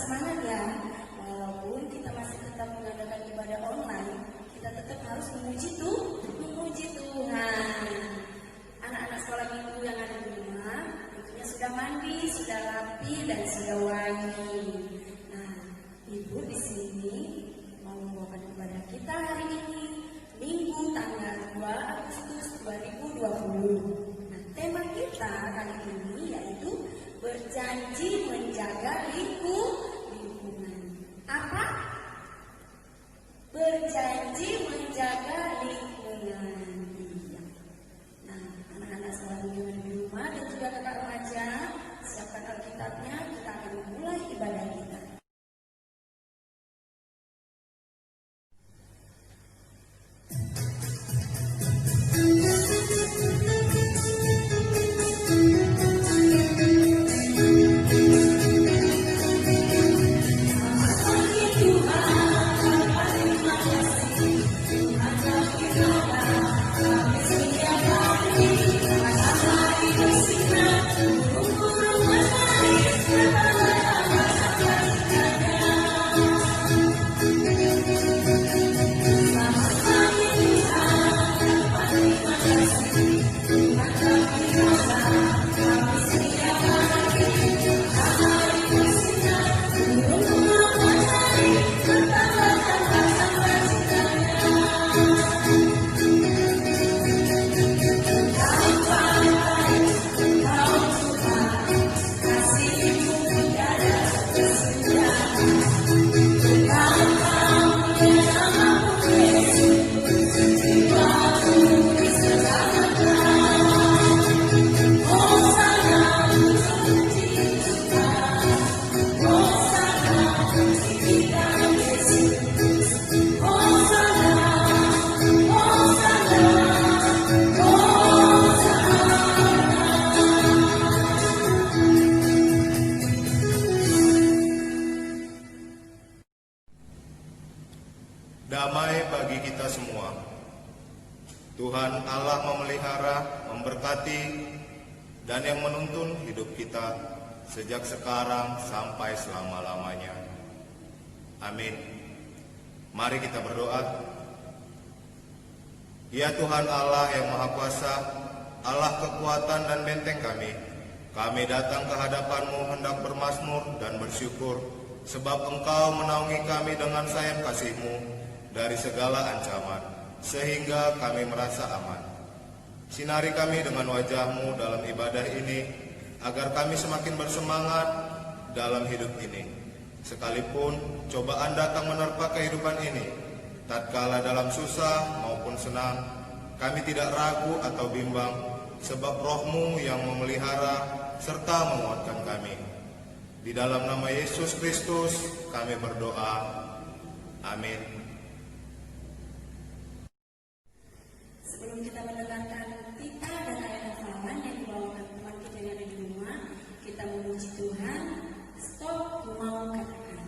semangat ya. Walaupun kita masih tetap mengadakan ibadah online, kita tetap harus memuji Tuhan. Anak-anak sekolah minggu yang ada di rumah, tentunya sudah mandi, sudah rapi, dan sudah wangi. Nah, Ibu di sini mau membawakan ibadah kita hari ini, Minggu tanggal 2 Agustus 2020. Nah, tema kita kali ini yaitu berjanji menjaga lingkungan. Apa? Berjanji menjaga lingkungan. Iya. Nah, anak-anak sekolah minggu di rumah dan juga kakak remaja, siapkan Alkitabnya, kita akan memulai ibadah kita. Damai bagi kita semua. Tuhan Allah memelihara, memberkati, dan yang menuntun hidup kita sejak sekarang sampai selama-lamanya. Amin. Mari kita berdoa. Ya Tuhan Allah yang Maha Kuasa, Allah kekuatan dan benteng kami datang ke hadapan-Mu hendak bermazmur dan bersyukur, sebab Engkau menaungi kami dengan sayap kasih-Mu dari segala ancaman, sehingga kami merasa aman. Sinari kami dengan wajah-Mu dalam ibadah ini, agar kami semakin bersemangat dalam hidup ini. Sekalipun cobaan datang menerpa kehidupan ini, tatkala dalam susah maupun senang, kami tidak ragu atau bimbang, sebab Roh-Mu yang memelihara serta menguatkan kami. Di dalam nama Yesus Kristus kami berdoa. Amin. Sebelum kita mendengarkan tita dan ayat hafalan yang dibawakan teman kita yang ada di rumah, kita memuji Tuhan. Stop, mau katakan.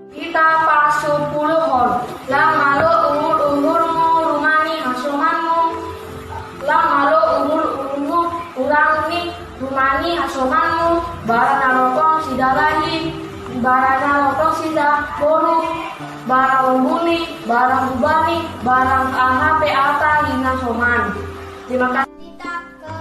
Kita pasupuluhon lang malo umur-umurmu rumani hasomanmu lang malo umur-umurmu urangni rumani hasomanmu barang narokong sidalahi barang narokong sidah bolu barang umbuni barang ubani barang ahape ata hina soman. Terima kasih. Kita ke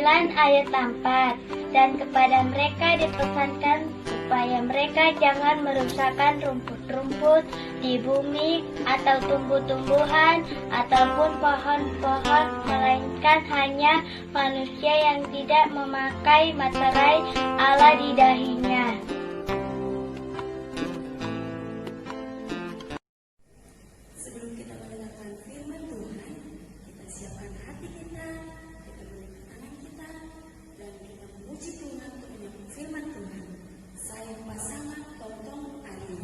ayat 4. Dan kepada mereka dipesankan supaya mereka jangan merusakkan rumput-rumput di bumi atau tumbuh-tumbuhan ataupun pohon-pohon, melainkan hanya manusia yang tidak memakai materai Allah di dahinya. Sebelum kita mendengarkan firman Tuhan, kita siapkan hati kita, kita berikan tangan kita, dan kita memuji Tuhan untuk menyambut firman Tuhan. Saya pasangan Tonton Ali.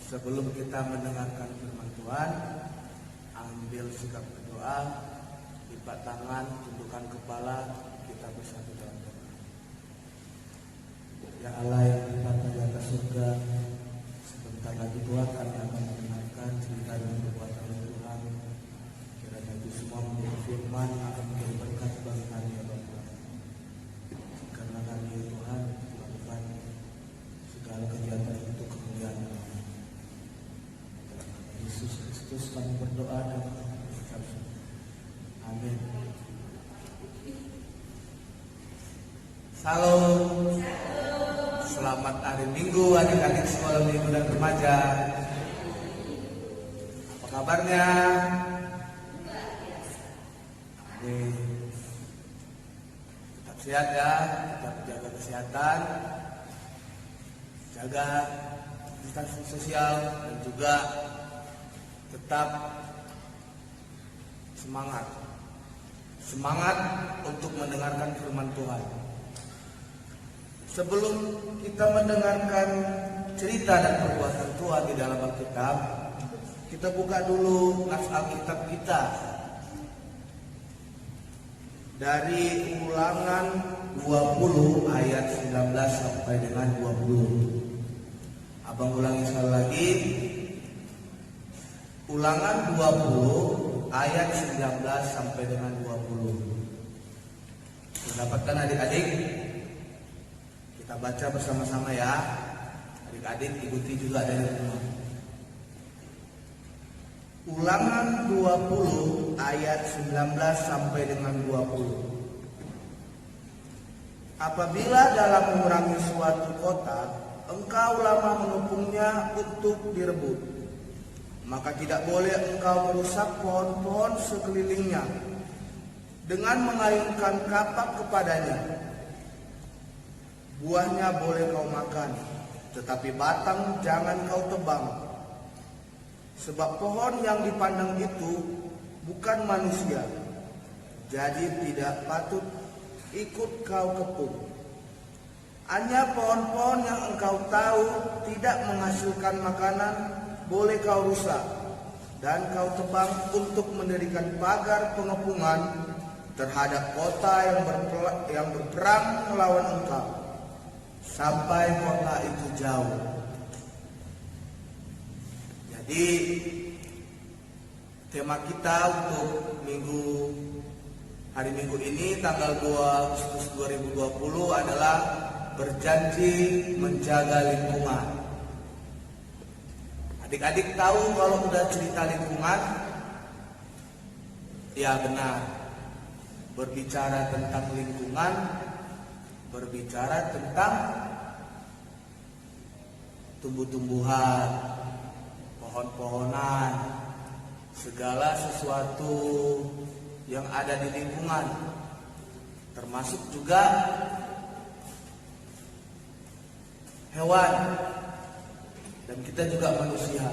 Sebelum kita mendengarkan firman Tuhan, ambil sikap berdoa, lipat tangan, tundukkan kepala, kita bersatu dalam doa. Ya Allah yang berada di atas surga, sebentar lagi Tuhan kami akan mendengarkan cerita dan perbuatan Tuhan. Kiranya itu semua menjadi firman yang akan menjadi berkat bagi kami ya Bapa. Karena kami ya Tuhan melakukan segala kegiatan untuk kemuliaan nama. Yesus Kristus kami berdoa dan mengucap syukur. Amin. Salam. Selamat hari Minggu adik-adik sekolah minggu dan remaja. Apa kabarnya? Amin. Tetap sehat ya, tetap jaga kesehatan, jaga distansi sosial, dan juga tetap semangat untuk mendengarkan firman Tuhan. Sebelum kita mendengarkan cerita dan perbuatan Tuhan di dalam Alkitab, kita buka dulu nas Alkitab kita dari Ulangan 20 ayat 19 sampai dengan 20. Abang ulangi sekali lagi. Ulangan 20 ayat 19 sampai dengan 20. Mendapatkan adik-adik? Kita baca bersama-sama ya. Adik-adik ikuti juga dari rumah. Ulangan 20 ayat 19 sampai dengan 20. Apabila dalam memerangi suatu kota, engkau lama mengepungnya untuk direbut, maka tidak boleh engkau merusak pohon-pohon sekelilingnya dengan mengayunkan kapak kepadanya. Buahnya boleh kau makan, tetapi batang jangan kau tebang. Sebab pohon yang dipandang itu bukan manusia, jadi tidak patut ikut kau kepung. Hanya pohon-pohon yang engkau tahu tidak menghasilkan makanan boleh kau rusak, dan kau tebang untuk mendirikan pagar pengepungan terhadap kota yang berperang melawan engkau, sampai kota itu jauh. Jadi tema kita untuk hari Minggu ini tanggal 2 Agustus 2020 adalah berjanji menjaga lingkungan. Adik-adik tahu kalau udah cerita lingkungan? Ya benar. Berbicara tentang lingkungan, berbicara tentang tumbuh-tumbuhan, pohon-pohonan, segala sesuatu yang ada di lingkungan, termasuk juga hewan, dan kita juga manusia.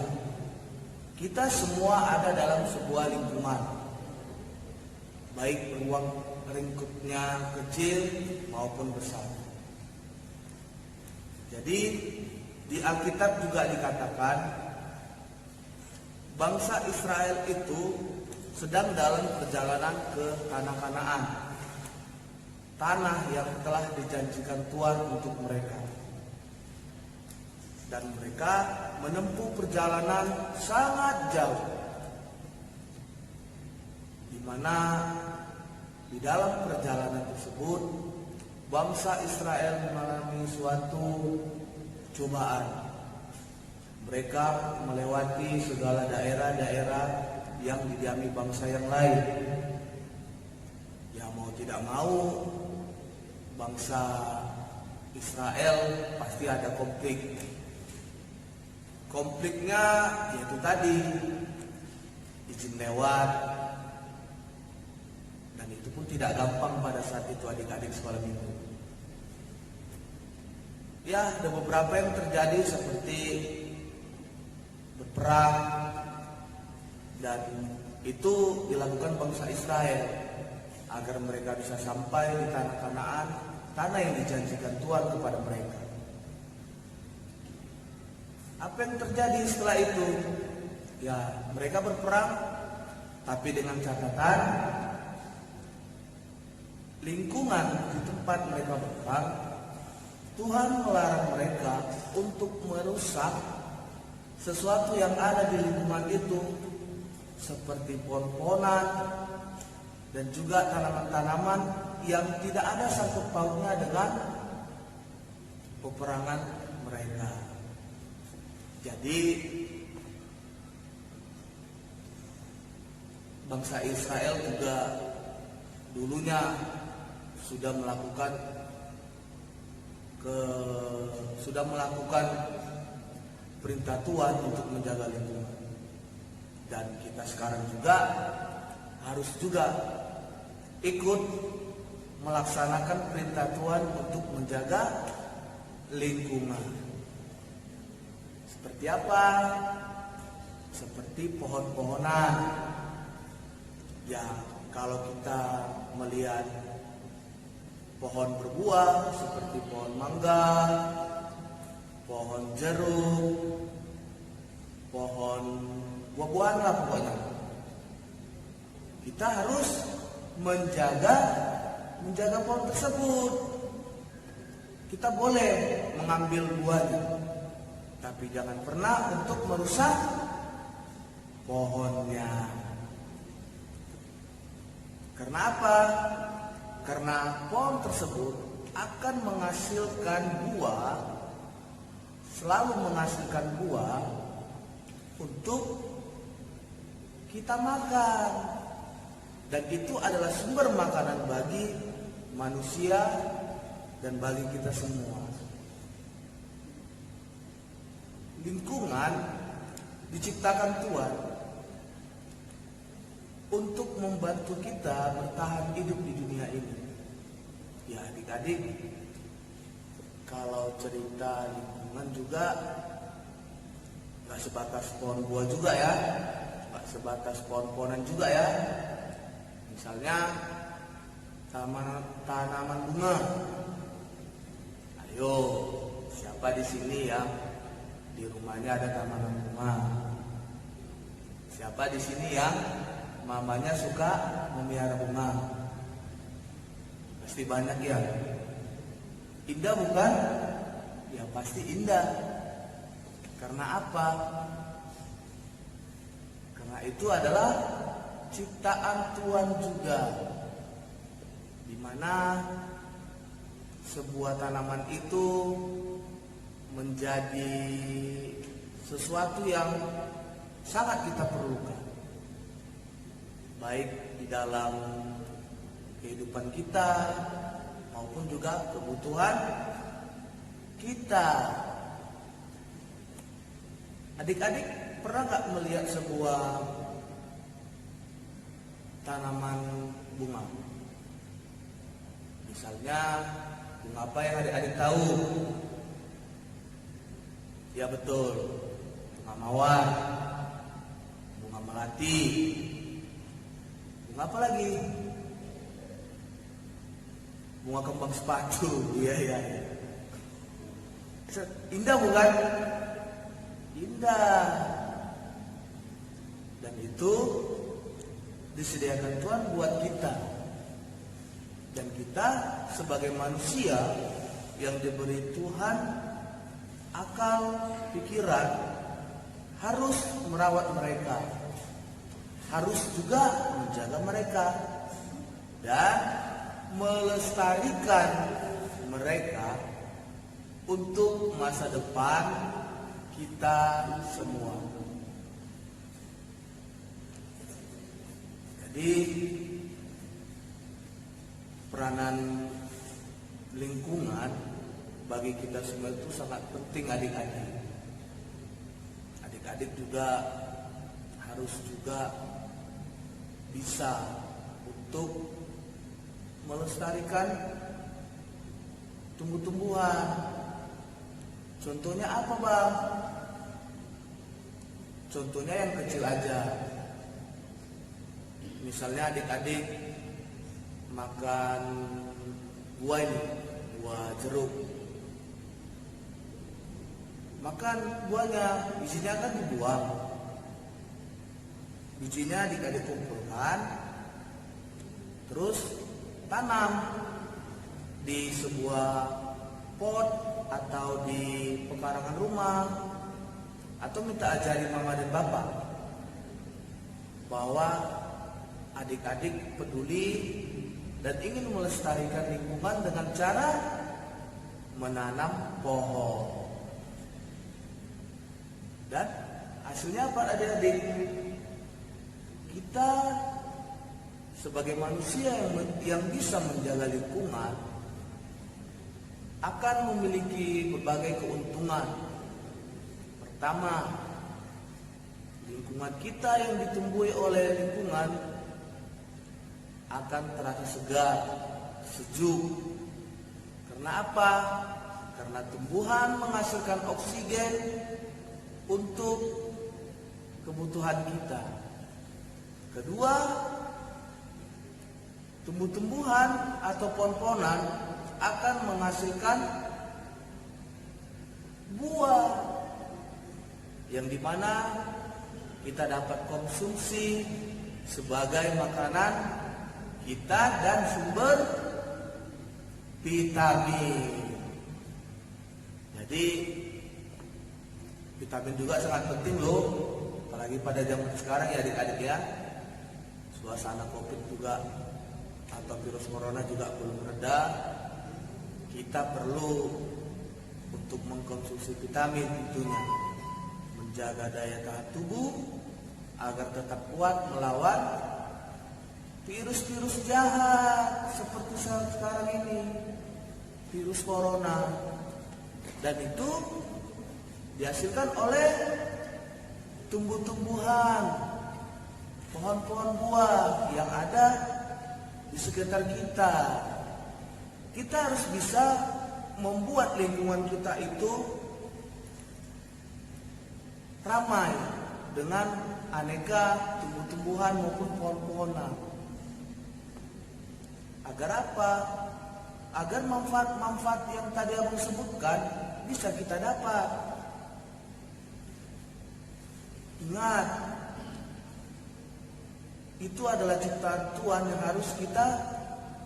Kita semua ada dalam sebuah lingkungan, baik ruang lingkupnya kecil maupun besar. Jadi di Alkitab juga dikatakan bangsa Israel itu sedang dalam perjalanan ke tanah Kanaan, tanah yang telah dijanjikan Tuhan untuk mereka. Dan mereka menempuh perjalanan sangat jauh, di mana di dalam perjalanan tersebut bangsa Israel mengalami suatu cobaan. Mereka melewati segala daerah-daerah yang didiami bangsa yang lain. Ya mau tidak mau, bangsa Israel pasti ada konflik. Konfliknya yaitu tadi izin lewat, dan itu pun tidak gampang pada saat itu adik-adik sekolah minggu. Ya, ada beberapa yang terjadi seperti berperang, dan itu dilakukan bangsa Israel agar mereka bisa sampai di tanah Kanaan, tanah yang dijanjikan Tuhan kepada mereka. Apa yang terjadi setelah itu? Ya, mereka berperang, tapi dengan catatan lingkungan di tempat mereka berperang, Tuhan melarang mereka untuk merusak sesuatu yang ada di lingkungan itu, seperti pohon-pohonan dan juga tanaman-tanaman yang tidak ada sangkut pautnya dengan peperangan mereka. Jadi bangsa Israel juga dulunya sudah melakukan perintah Tuhan untuk menjaga lingkungan. Dan kita sekarang juga harus juga ikut melaksanakan perintah Tuhan untuk menjaga lingkungan. Seperti apa? Seperti pohon-pohonan. Ya, kalau kita melihat pohon berbuah seperti pohon mangga, pohon jeruk, pohon buah-buahan lah pokoknya. Kita harus menjaga pohon tersebut. Kita boleh mengambil buahnya, tapi jangan pernah untuk merusak pohonnya. Karena apa? Karena pohon tersebut akan menghasilkan buah, selalu menghasilkan buah untuk kita makan. Dan itu adalah sumber makanan bagi manusia dan bagi kita semua. Lingkungan diciptakan Tuhan untuk membantu kita bertahan hidup di dunia ini. Ya adik-adik, kalau cerita lingkungan juga gak sebatas pohon buah juga ya, gak sebatas pohon-pohonan juga ya. Misalnya tanaman bunga. Ayo, siapa di sini yang di rumahnya ada tanaman bunga? Siapa di sini yang mamanya suka memelihara bunga? Pasti banyak ya. Indah bukan? Ya pasti indah. Karena apa? Karena itu adalah ciptaan Tuhan juga, di mana sebuah tanaman itu menjadi sesuatu yang sangat kita perlukan, baik di dalam kehidupan kita maupun juga kebutuhan kita. Adik-adik pernah gak melihat sebuah tanaman bunga. Misalnya bunga apa yang adik-adik tahu? Ya betul, bunga mawar, bunga melati, bunga apa lagi? Bunga kembang sepatu. Iya. Indah bukan? Indah. Dan itu disediakan Tuhan buat kita. Dan kita sebagai manusia yang diberi Tuhan akal, pikiran, harus merawat mereka, harus juga menjaga mereka dan melestarikan mereka untuk masa depan kita semua. Jadi peranan lingkungan bagi kita semua itu sangat penting adik-adik. Adik-adik juga harus juga bisa untuk melestarikan tumbuh-tumbuhan. Contohnya apa bang? Contohnya yang kecil aja. Misalnya adik-adik makan buah ini, buah jeruk. Makan buahnya, bijinya kan dibuang. Bijinya adik-adik kumpulkan, terus tanam di sebuah pot atau di pekarangan rumah, atau minta ajari mama dan bapak bahwa adik-adik peduli dan ingin melestarikan lingkungan dengan cara menanam pohon. Dan hasilnya apa adik-adik? Kita sebagai manusia yang bisa menjaga lingkungan akan memiliki berbagai keuntungan. Pertama, lingkungan kita yang ditumbuhi oleh lingkungan akan terasa segar, sejuk. Karena apa? Karena tumbuhan menghasilkan oksigen untuk kebutuhan kita. Kedua, tumbuh-tumbuhan atau pohon-pohonan akan menghasilkan buah yang dimana kita dapat konsumsi sebagai makanan kita dan sumber vitamin. Jadi vitamin juga sangat penting loh, apalagi pada zaman sekarang ya adik-adik ya. Suasana COVID juga atau virus corona juga belum reda. Kita perlu untuk mengkonsumsi vitamin tentunya, menjaga daya tahan tubuh agar tetap kuat melawan virus-virus jahat seperti sekarang ini, virus corona. Dan itu dihasilkan oleh tumbuh-tumbuhan, pohon-pohon buah yang ada di sekitar kita. Kita harus bisa membuat lingkungan kita itu ramai dengan aneka tumbuh-tumbuhan maupun pohon-pohonan. Agar apa? Agar manfaat-manfaat yang tadi abang sebutkan bisa kita dapat. Ingat, itu adalah ciptaan Tuhan yang harus kita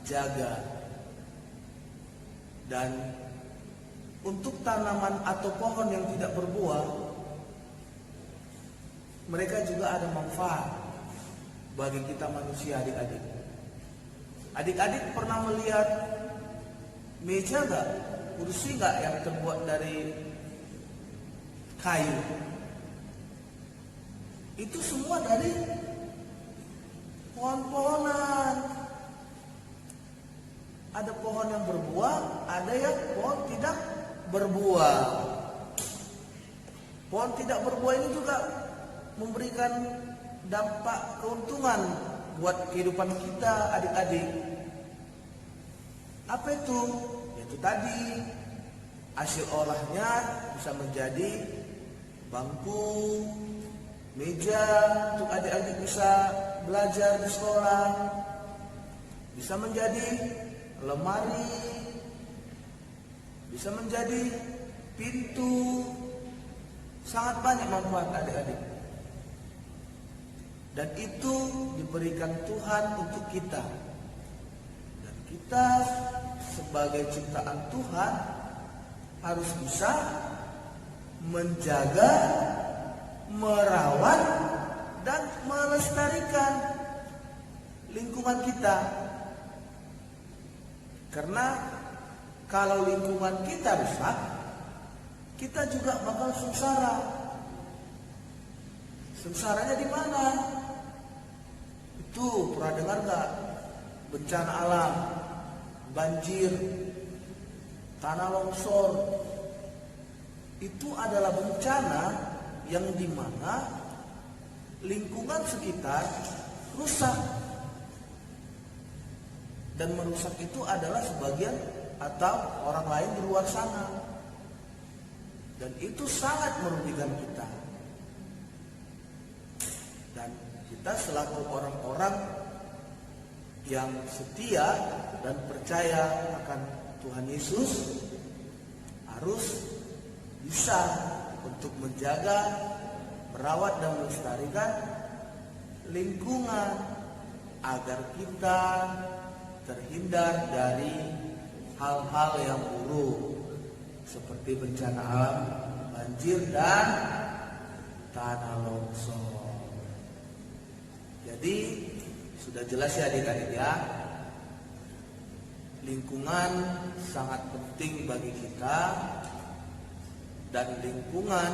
jaga. Dan untuk tanaman atau pohon yang tidak berbuah, mereka juga ada manfaat bagi kita manusia adik-adik. Adik-adik pernah melihat meja gak? Kursi gak yang terbuat dari kayu? Itu semua dari pohon-pohonan. Ada pohon yang berbuah, ada yang pohon tidak berbuah. Pohon tidak berbuah ini juga memberikan dampak keuntungan buat kehidupan kita adik-adik. Apa itu? Yaitu tadi hasil olahnya bisa menjadi bangku, meja untuk adik-adik bisa belajar di sekolah, bisa menjadi lemari, bisa menjadi pintu. Sangat banyak manfaat adik-adik. Dan itu diberikan Tuhan untuk kita. Dan kita sebagai ciptaan Tuhan harus bisa menjaga, merawat, dan melestarikan lingkungan kita. Karena kalau lingkungan kita rusak, kita juga bakal sengsara. Sengsaranya di mana? Itu pernah dengar nggak? Bencana alam, banjir, tanah longsor. Itu adalah bencana yang dimana lingkungan sekitar rusak. Dan merusak itu adalah sebagian atau orang lain di luar sana. Dan itu sangat merugikan kita. Dan kita selaku orang-orang yang setia dan percaya akan Tuhan Yesus harus bisa untuk menjaga, merawat dan melestarikan lingkungan agar kita terhindar dari hal-hal yang buruk seperti bencana alam, banjir dan tanah longsor. Jadi sudah jelas ya adik-adik ya, lingkungan sangat penting bagi kita dan lingkungan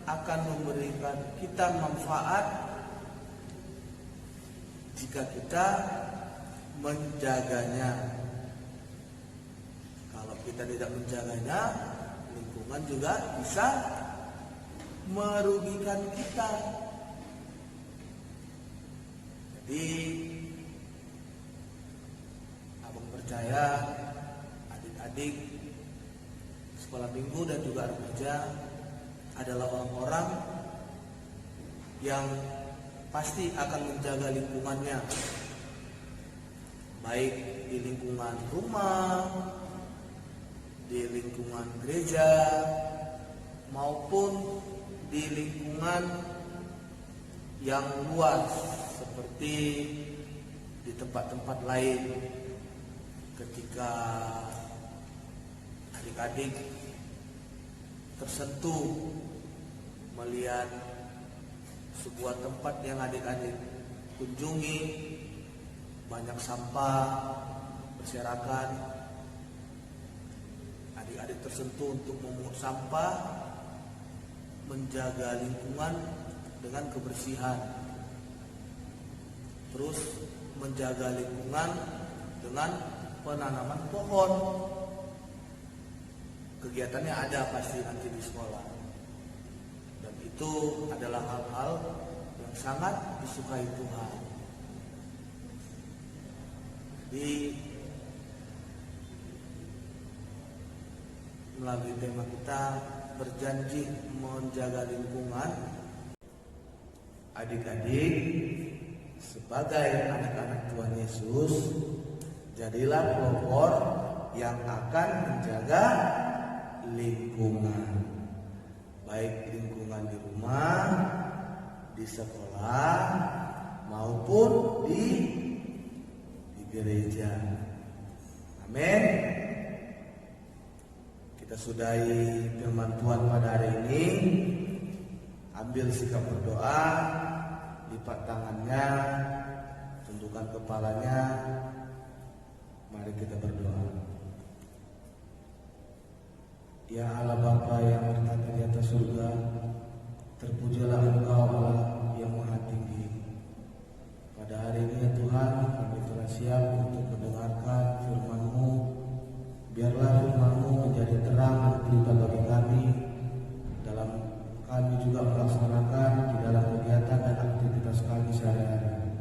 akan memberikan kita manfaat jika kita menjaganya. Kalau kita tidak menjaganya, lingkungan juga bisa merugikan kita. Jadi abang percaya adik-adik sekolah minggu dan juga remaja adalah orang-orang yang pasti akan menjaga lingkungannya, baik di lingkungan rumah, di lingkungan gereja, maupun di lingkungan yang luas seperti di tempat-tempat lain. Ketika adik-adik tersentuh melihat sebuah tempat yang adik-adik kunjungi, banyak sampah berserakan, adik-adik tersentuh untuk memungut sampah, menjaga lingkungan dengan kebersihan, terus menjaga lingkungan dengan penanaman pohon. Kegiatannya ada pasti nanti di sekolah, dan itu adalah hal-hal yang sangat disukai Tuhan. Jadi melalui tema kita berjanji menjaga lingkungan, adik-adik sebagai anak-anak Tuhan Yesus, jadilah pelopor yang akan menjaga lingkungan, baik lingkungan di rumah, di sekolah, maupun di gereja. Amin. Kita sudahi firman Tuhan pada hari ini. Ambil sikap berdoa, lipat tangannya, tundukkan kepalanya. Mari kita berdoa. Ya Allah Bapa yang bertata di atas surga, terpujilah Engkau Allah yang Maha Tinggi. Pada hari ini ya Tuhan, kami telah siap untuk mendengarkan firman-Mu. Biarlah firman-Mu menjadi terang dan pelita bagi kami dalam kami juga melaksanakan di dalam kegiatan dan aktivitas kami sehari-hari.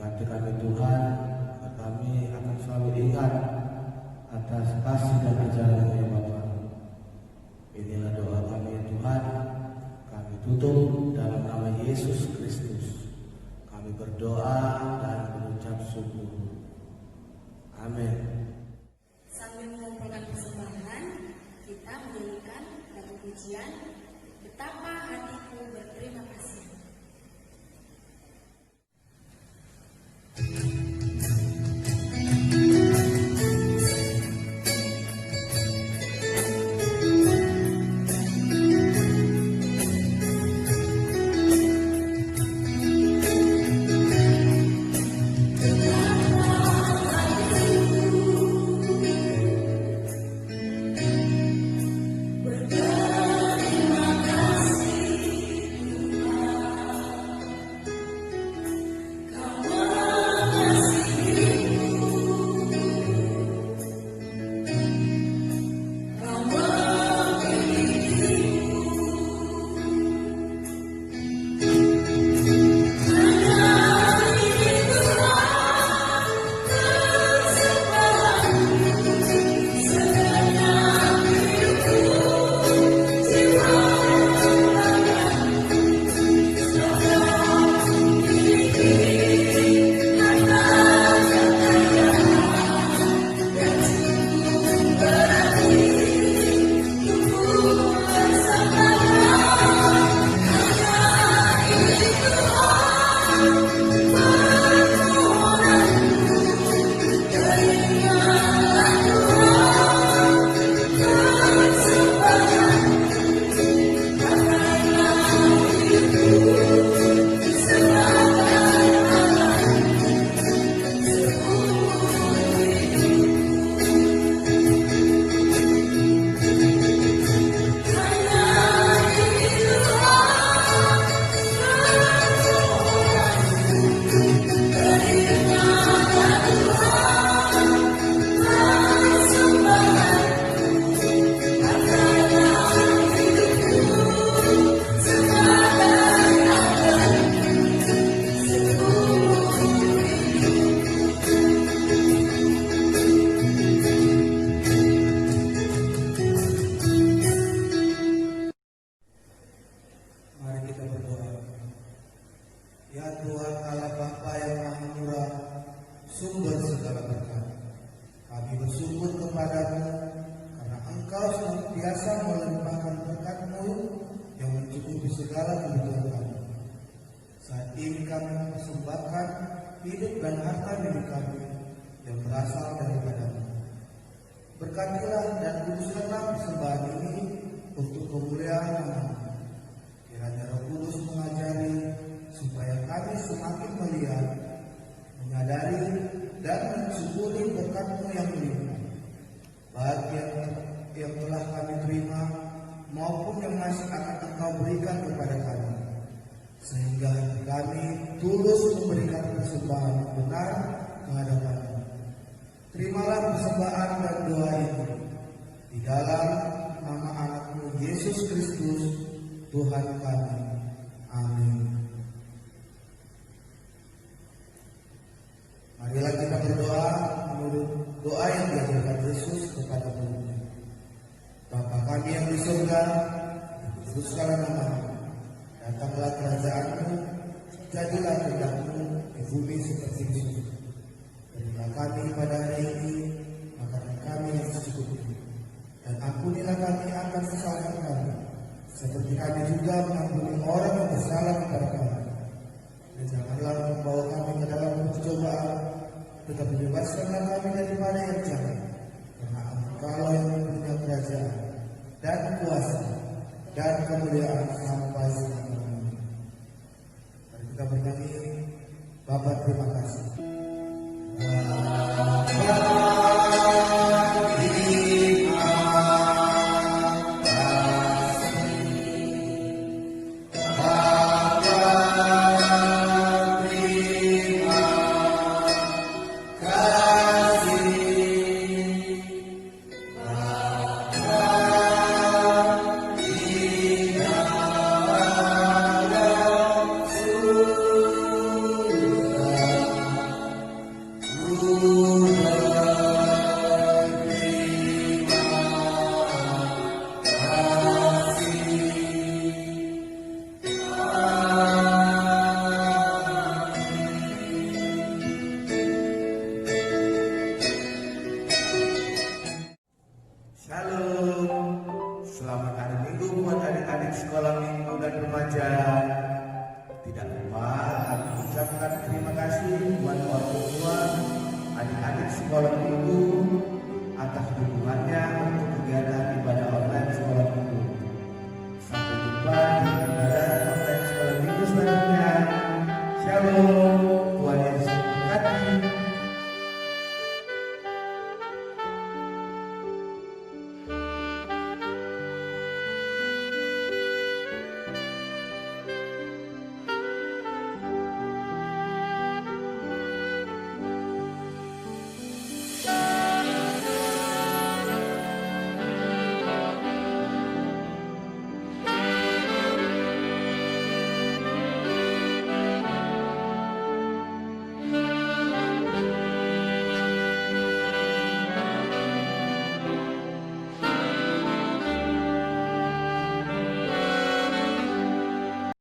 Berkati kami Tuhan, agar kami akan selalu ingat atas kasih dan ajaran-Mu ya Bapa. Inilah doa kami ya Tuhan. Kami tutup dalam nama Yesus Kristus. Kami berdoa dan mengucap syukur. Amin. Sambil mengumpulkan persembahan, kita menyanyikan lagu pujian Betapa Hatiku Berterima Kasih. Ya Tuhan Allah Bapa yang Maha Murah, sumber segala berkat, kami bersyukur kepadamu karena Engkau senantiasa melimpahkan berkat-Mu yang mencukupi segala kebutuhan kami. Saat ini kami mempersembahkan hidup dan harta milik kami yang berasal daripada-Mu. Berkatilah dan kuduskanlah persembahan ini untuk kemuliaan nama-Mu. Kiranya Roh Kudus mengajari supaya kami semakin melihat, menyadari, dan mensyukuri berkat-Mu yang melimpah, baik yang telah kami terima maupun yang masih akan Engkau berikan kepada kami, sehingga kami tulus memberikan persembahan benar kehadapan-Mu. Terimalah persembahan dan doa ini di dalam nama Anak-Mu Yesus Kristus Tuhan kami. Amin. Marilah kita berdoa menurut doa yang diajarkan Yesus kepada muridnya. Bapa kami yang di surga, dikuduskanlah nama-Mu, datanglah kerajaan-Mu, jadilah kehendak-Mu di bumi seperti di surga. Berilah kami pada hari ini makanan kami yang secukupnya, dan ampunilah kami akan kesalahan kami, seperti kami juga mengampuni orang yang bersalah kepada kami. Dan janganlah membawa kami ke dalam percobaan, tetapi bebaskanlah kami daripada yang jahat, karena Engkau yang mempunyai kerajaan dan kuasa dan kemuliaan sampai selamanya.